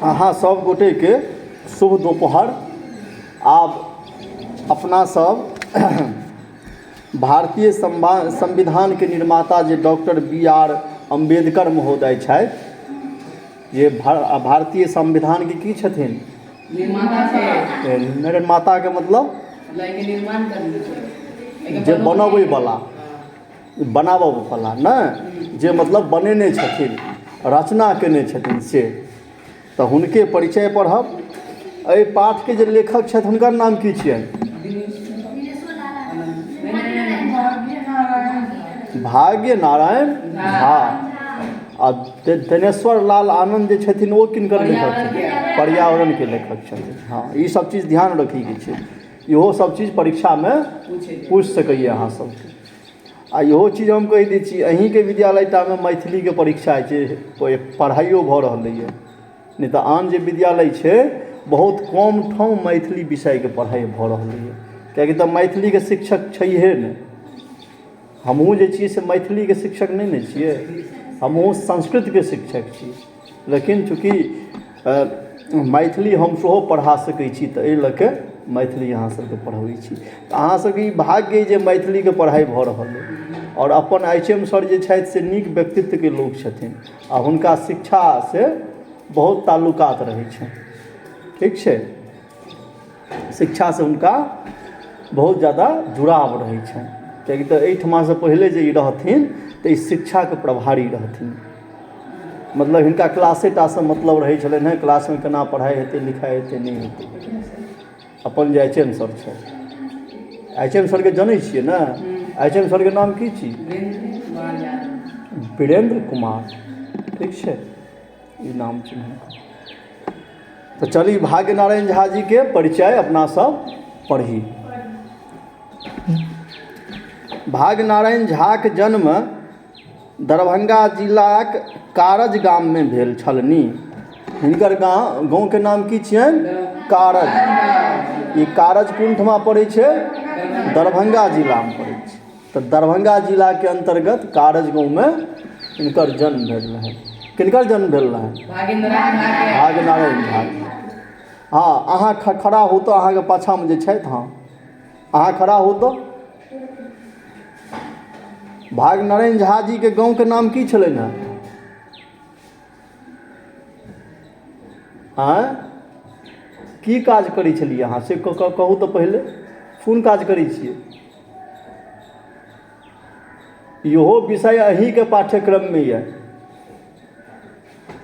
अहाँ सब गोटे के शुभ दोपहर। आब अपना सब भारतीय संविधान के निर्माता जे डॉक्टर बी.आर. अम्बेडकर महोदय छथि, जे भारतीय संविधान के की छथिन? निर्माता के मतलब जे बनबै वाला, बनाबऽ वाला ने, जे मतलब बनेने छथिन, रचना केने छथिन से। तऽ हुनके परिचय पढ़ब। एहि पाठ के जे लेखक छथि हुनकर नाम की छियनि? भाग्य नारायण झा। आ धनेश्वर लाल आनंद जे छथिन ओ किनकर लेखक छथिन? पर्यावरण के लेखक छथिन। हाँ, ई सब चीज ध्यान रखी के छै। इहो सब चीज परीक्षा में पूछ सकैए अहाँ सबके। आ इहो चीज हम कहि दै छी, अहीं के विद्यालय टा में मैथिली के परीक्षा छै, पढ़ाइयो भऽ रहलैए। नहीं तऽ आन जे विद्यालय छै बहुत कम ठाम मैथिली विषय के पढ़ाई भऽ रहलैए, किएकि तऽ मैथिली के शिक्षक छैहे नहि। हमहूँ जे छियै से मैथिली के शिक्षक नहीं ने छियै, हमहूँ संस्कृत के शिक्षक छी। लेकिन चूँकि मैथिली हम सेहो पढ़ा सकै छी, तऽ एहि लऽ कऽ मैथिली अहाँ सबके पढ़बै छी। तऽ अहाँ सबके ई भाग्य जे मैथिली के पढ़ाई भऽ रहल अइ। और अपन एच.एम. सर जे छथि से नीक व्यक्तित्व के लोक छथिन, आ हुनका शिक्षा से बहुत ताल्लुकात रहै छनि। ठीक छै, शिक्षा से हुनका बहुत ज़्यादा जुड़ाव रहै छनि, किएकि तऽ एहिठमा से पहिले जे ई रहथिन तऽ ई शिक्षा के प्रभारी रहथिन। मतलब हिनका क्लासे टा से मतलब रहै छलनि हेँ, क्लास में केना पढ़ाई हेतै, लिखाई हेतै, नहीं हेतै। अपन जे एच.एम. सर छथि, एच.एम. सर के जनै छियै ने? एच.एम. सर के नाम की छी? वीरेंद्र कुमार। ठीक छै, ई नाम छै हुनकर। तो चली भाग्य नारायण झा जी के परिचय अपना सब पढ़ी। भाग्य नारायण झा के जन्म दरभंगा जिलाक कारज गाम में भेल छलनी। हिनकर गाँव के नाम की छियनि? कारज। ई कारज कोन ठमा पड़ै छै? दरभंगा जिला में पड़ै छै। तऽ दरभंगा जिला के अंतर्गत कारज गाँव में हिनकर जन्म भेल रहै। किनकर जन्म भेल रहै? भाग्य नारायण झा। हाँ, अहाँ खड़ा हो तो अहाँ के पाछा में जे छथि, हाँ अहाँ खड़ा हो तो। भाग्य नारायण झा जी के गाँव के नाम की छलनि हेँ? आँय, की काज करै छलियै अहाँ से कहू तऽ पहिले। कोन काज करै छियै? इहो विषय अहीं के पाठ्यक्रम में यऽ।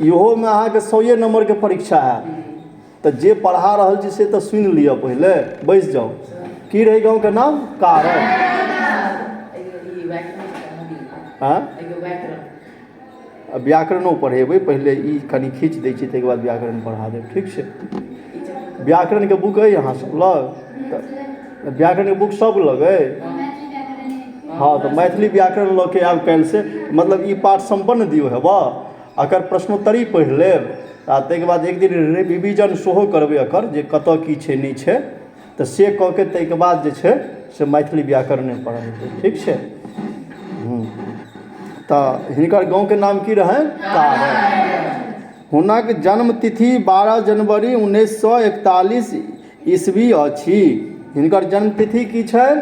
इहो में अहाँके 100 नंबर के परीक्षा हैत। तऽ जे पढ़ा रहल छी से तऽ सुनि लिअ, पहिले बैस जाउ। की रही गाँव के नाम? कारज। व्याकरणो पढ़ेबै, पहिले ई कनि खींच दै छी, ताहिके बाद व्याकरण पढ़ा देब। ठीक छै। व्याकरण के बुक अइ अहाँ सब लग? तऽ व्याकरण के बुक सब लग अइ? हाँ, तऽ मैथिली व्याकरण लऽ के आब काल्हि से, मतलब ई पाठ संपन्न दियौ हेबा। एकर प्रश्नोत्तरी पढ़ि लेब, आ ताहिके बाद एक दिन रिविजन सेहो करबै एकर, जे कतऽ की छै नहीं छै। तऽ से कऽ के ताहिके बाद जे छै से मैथिली व्याकरणे पढ़ेबै। ठीक छै। तऽ हिनकर गाँव के नाम की रहनि? कारज। हुनक जन्म तिथि 12 जनवरी 1941 ईस्वी अछि। हिनकर जन्म तिथि की छनि?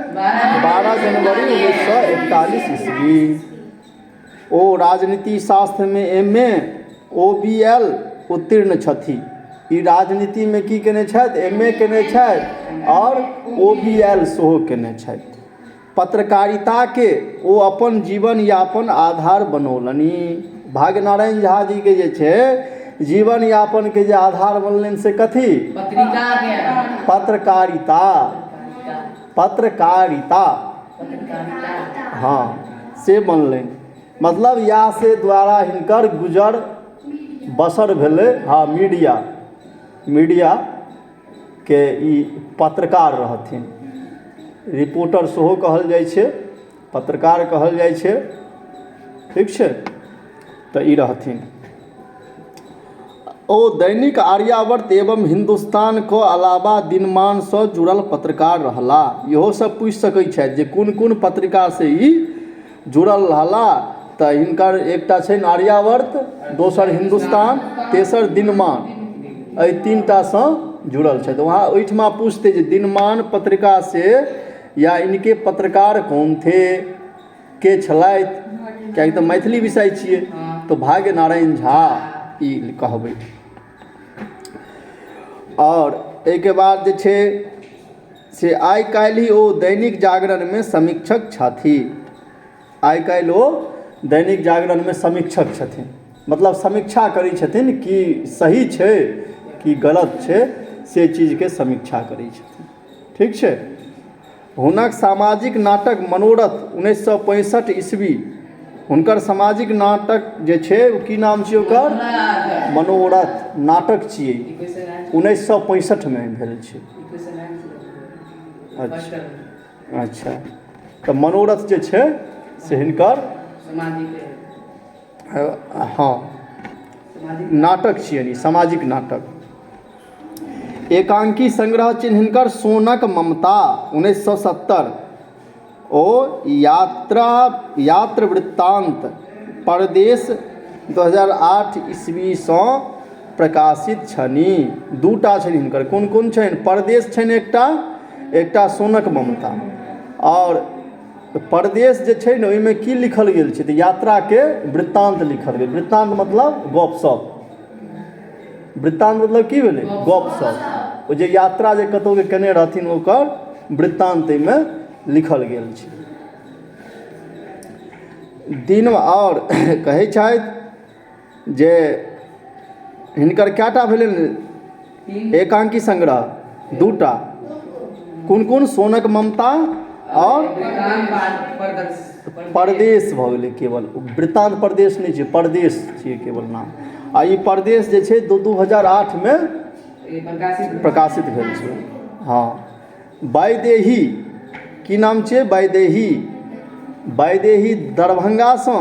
12 जनवरी 1941 ईस्वी। ओ राजनीति शास्त्र में M.A. OBL उत्तीर्ण छथि। ई राजनीति में की केने छथि? M.A. केने छथि और OBL सेहो केने छथि। पत्रकारिता के ओ अपन जीवन यापन आधार बनौलनि। भाग्य नारायण झा जी के जे छै जीवन यापन के जे आधार बनलनि से कथी? पत्रकारिता। पत्रकारिता, हाँ, से बनलनि। मतलब या से द्वारा हिनकर गुजर बसर भेलै। हाँ, मीडिया के ई पत्रकार रहथिन। रिपोर्टर सेहो कहल जाइ छै, पत्रकार कहल जाइ छै। ठीक छै। तऽ ई रहथिन। ओ दैनिक आर्यावर्त एवं हिंदुस्तान को अलावा दिनमान से जुड़ल पत्रकार रहला। इहो सब पूछ सकै छथि जे कोन कोन पत्रिका से ई जुड़ल रहला। तऽ हिनकर एकटा छै आर्यावर्त, दोसर हिंदुस्तान, तेसर दिनमान। एहि 3टासँ जुड़ल छथि। वहाँ ओहिठमा पूछते जे दिनमान पत्रिका से या इनके पत्रकार कौन थे, के छलथि, किएकि तऽ मैथिली विषय छियै तऽ भाग्य नारायण झा ई कहबै। और एहिके बाद जे छै से आइ काल्हि ओ दैनिक जागरणमे समीक्षक छथि। आइ काल्हि ओ दैनिक जागरणमे समीक्षक छथिन, मतलब समीक्षा करै छथिन कि सही छै कि गलत छै, से चीजके समीक्षा करै छथिन। ठीक छै। हुनक सामाजिक नाटक मनोरथ 1965 ईस्वी, हुनकर सामाजिक नाटक जे छै ओ की नाम छियै ओकर, मनोरथ नाटक छियै, 1965 भेल छै। अच्छा तऽ मनोरथ जे छै से हिनकर हाँ नाटक छियनि, सामाजिक नाटक। एकांकी संग्रह चिन्ह हिनकर सोनक ममता 1970, ओ यात्र वृत्तांत परदेश 2008 ईस्वीसँ प्रकाशित छनि। 2टा छनि हिनकर, कोन कोन छनि, परदेश छनि एकटा सोनक ममता। और परदेश जे छै ने ओहिमे की लिखल गेल छै तऽ यात्राके वृत्तांत लिखल गेल। वृत्तांत मतलब गपशप, वृत्तांत मतलब की भेलै, गपशप। ओ जे यात्रा जे कतहु के केने रहथिन ओकर वृत्तांत एहिमे लिखल गेल छै। दिन और कहै छथि जे हिनकर कएटा भेलनि एकांकी संग्रह, 2टा, कोन कोन, सोनक ममता और परदेश भऽ गेलै। केवल वृत्तांत परदेश नहि छै, परदेश छियै केवल नाम। आ ई परदेश जे छै 2008 में प्रकाशित भेल छै। हाँ वैदेही की नाम छै, वैदेही दरभंगासँ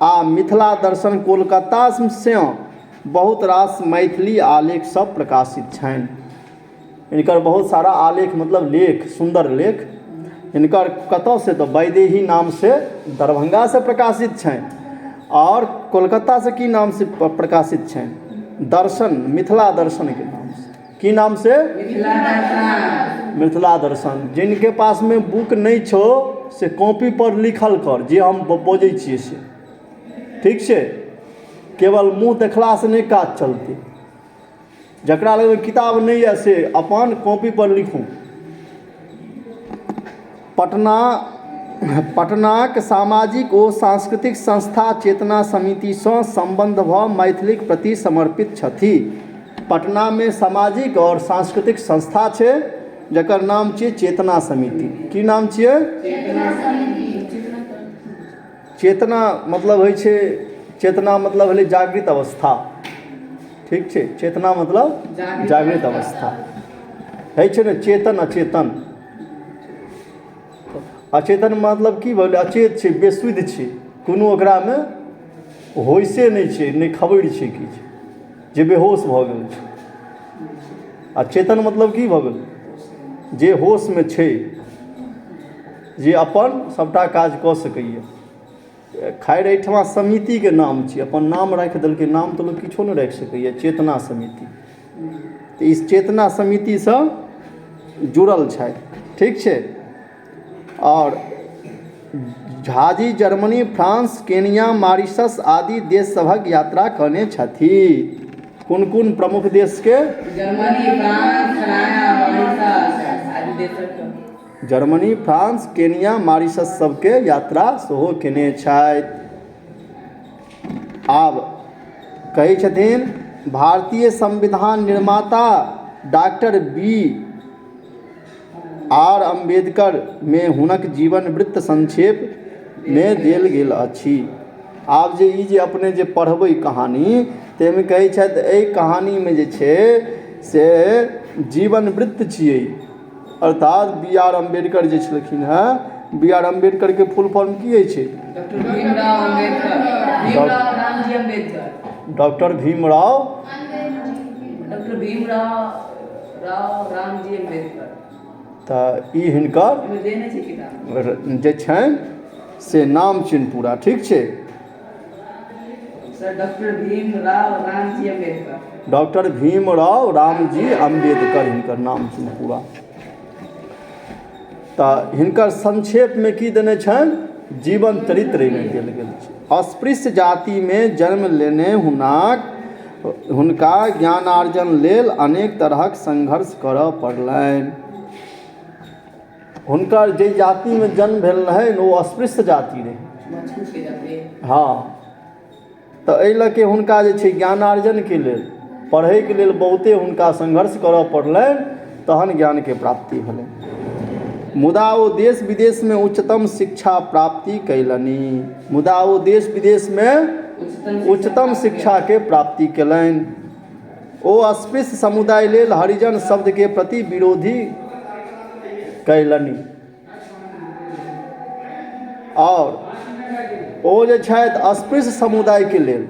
आ मिथिला दर्शन कोलकातासँ बहुत रास मैथिली आलेख सब प्रकाशित छनि। हिनकर बहुत सारा आलेख मतलब लेख, सुंदर लेख हिनकर कतऽसँ तऽ वैदेही नाम से दरभंगा से प्रकाशित छनि। और कोलकाता से की नाम से प्रकाशित छनि, दर्शन, मिथिला दर्शन के नाम से। की नाम से, मिथिला दर्शन। जिनके पास में बुक नहीं छो से कॉपी पर लिखल कर, जे हम बजै छियै से, ठीक छै। केवल मुँह देखला से नहीं काज चलते। जकरा लग किताब नहीं है से अपन कॉपी पर लिखू। पटनाक सामाजिक ओ सांस्कृतिक संस्था चेतना समितिसँ सम्बन्ध भऽ मैथिलीक प्रति समर्पित छथि। पटना में सामाजिक और सांस्कृतिक संस्था छै जकर नाम छियै चेतना समिति। की नाम छियै, चेतना मतलब होइ छै, चेतना मतलब भेलै जागृत अवस्था, ठीक छै। चेतना मतलब जागृत अवस्था होइ छै ने, चेतन अचेतन। अचेतन मतलब की भेलै, अचेत छै, बेसुध छै, कोनो ओकरामे होइसे नहि छै, नहि खबर छै किछु, जे बेहोश भऽ गेल छै। आ चेतन मतलब की भऽ गेल, जे होशमे छै, जे अपन सभटा काज कऽ सकैए। खैर एहिठमा समितिके नाम छै, अपन नाम राखि देलकै, नाम तऽ लोक किछो नहि राखि सकैए, चेतना समिति। तऽ इस चेतना समितिसँ जुड़ल छथि, ठीक छै। और Jhaji Germany, France, Kenya, Mauritius आदि देश सभक यात्रा कने छथि। कोन कोन प्रमुख देश के, जर्मनी, फ्रांस, केनिया, मॉरिशस सबके यात्रा सेहो केने छथि। आब कहै छथिन भारतीय संविधान निर्माता डॉक्टर B.R. अम्बेडकर में हुनक जीवन वृत्त संक्षेप में देल गेल अछि। आब जे ई जे अपने जे पढ़बै कहानी, ताहिमे कहै छथि एहि कहानीमे जे छै से जीवन वृत्त छियै। अर्थात B.R. अम्बेडकर जे छलखिन हेँ, B.R. अम्बेडकर के फुल फॉर्म की होइ छै, डॉक्टर भीमराव रामजी अम्बेडकर। तऽ ई हिनकर जे छनि से नाम छियनि पूरा, ठीक छै। डॉक्टर भीमराव रामजी अम्बेडकर। डॉक्टर भीमराव रामजी अम्बेडकर हिनकर नाम छनि पूरा। तऽ हिनकर संक्षेपमे की देने छनि, जीवन चरित्र एहिमे देल गेल छै। अस्पृश्य जातिमे जन्म लेने हुनका ज्ञानार्जन लेल अनेक तरहक संघर्ष करऽ पड़लनि। हुनकर जे जातिमे जन्म भेल रहनि ओ अस्पृश्य जाति रहै। हाँ, तऽ एहि लऽ के हुनका जे छै ज्ञानार्जनके लेल, पढ़ैके लेल बहुते हुनका संघर्ष करऽ पड़लनि, तहन ज्ञानके प्राप्ति भेलनि। मुदा ओ देश विदेशमे उच्चतम शिक्षा प्राप्ति कयलनि। मुदा ओ देश विदेशमे उच्चतम शिक्षाके प्राप्ति कयलनि। ओ अस्पृश्य समुदाय लेल हरिजन शब्दके प्रति विरोधी कयलनि। और ओ जे छथि अस्पृश्य समुदायके लेल,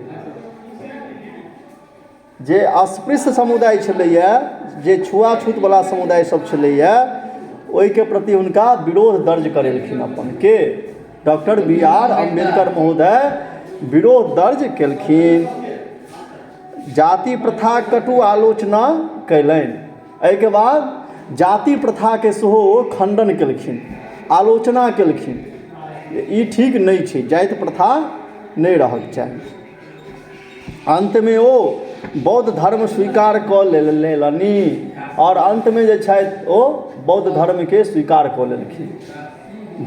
जे अस्पृश्य समुदाय छलैए, जे छुआछूतवला समुदाय सब छलैए, ओहिके प्रति हुनका विरोध दर्ज करेलखिन। अपन के डॉक्टर बी.आर. अम्बेडकर महोदय विरोध दर्ज केलखिन। जाति प्रथा कटु आलोचना कयलनि। एहिके बाद जाति प्रथाके सेहो खण्डन केलखिन, आलोचना केलखिन। ई ठीक नहि छै, जाति प्रथा नहि रहक चाही। अंतमे ओ बौद्ध धर्म स्वीकार कऽ लेलनि और अंतमे जे छथि ओ बौद्ध धर्मके स्वीकार कऽ लेलखिन।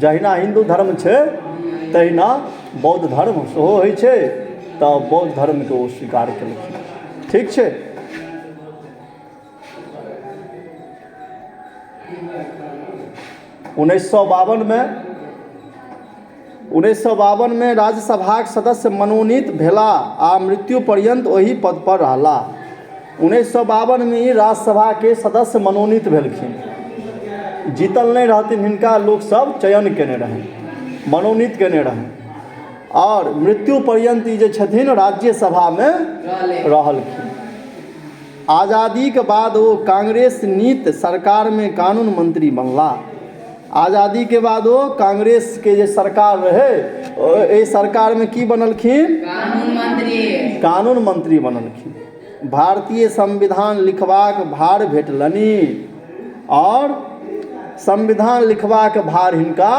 जहिना हिंदू धर्म छै तहिना बौद्ध धर्म सेहो होइ छै, तऽ बौद्ध धर्मके ओ स्वीकार केलखिन। ठीक छै। उन्नैस सौ बावनमे राज्यसभाक सदस्य मनोनीत भेलाह आ मृत्यु पर्यंत ओही पद पर रहलाह। 1952 में ई राज्यसभाके सदस्य मनोनीत भेलखिन। जीतल नहीं रहथिन, हिनका लोक सब चयन केने रहनि, मनोनीत केने रहनि, और मृत्यु पर्यंत ई जे छथिन राज्यसभामे रहलखिन। आज़ादी के बाद वो कांग्रेस नीत सरकार में कानून मंत्री बनला। आज़ादी के बाद वो कांग्रेस के जे सरकार रहे, सरकार में की बनलखिन, कानून मंत्री बनलखिन। भारतीय संविधान लिखबाक भार भेटलनि और संविधान लिखबाक भार हिनका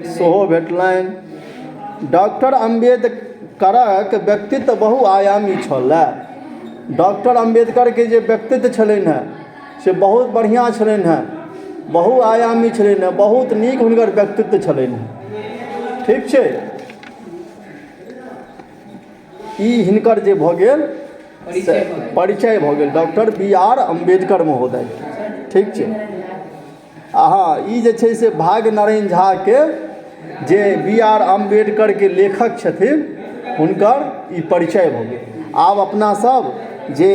सेहो भेटलनि। डॉक्टर अम्बेडकरक व्यक्तित्व बहुआयामी छल। डॉक्टर अम्बेडकर के जे व्यक्तित्व छलनि हैं से बहुत बढ़िया छलनि हैं, बहुआयामी छलनि हैं, बहुत नीक हुनकर व्यक्तित्व छलनि हैं। ठीक छै। ई हिनकर जे भऽ गेल परिचय भऽ गेल डॉक्टर बी.आर. अम्बेडकर महोदय। ठीक छै। हाँ, ई जे छै से भाग्य नारायण झा के जे बी.आर. अम्बेडकर के लेखक छथिन, हुनकर ई परिचय भऽ गेल। आब अपना सब जे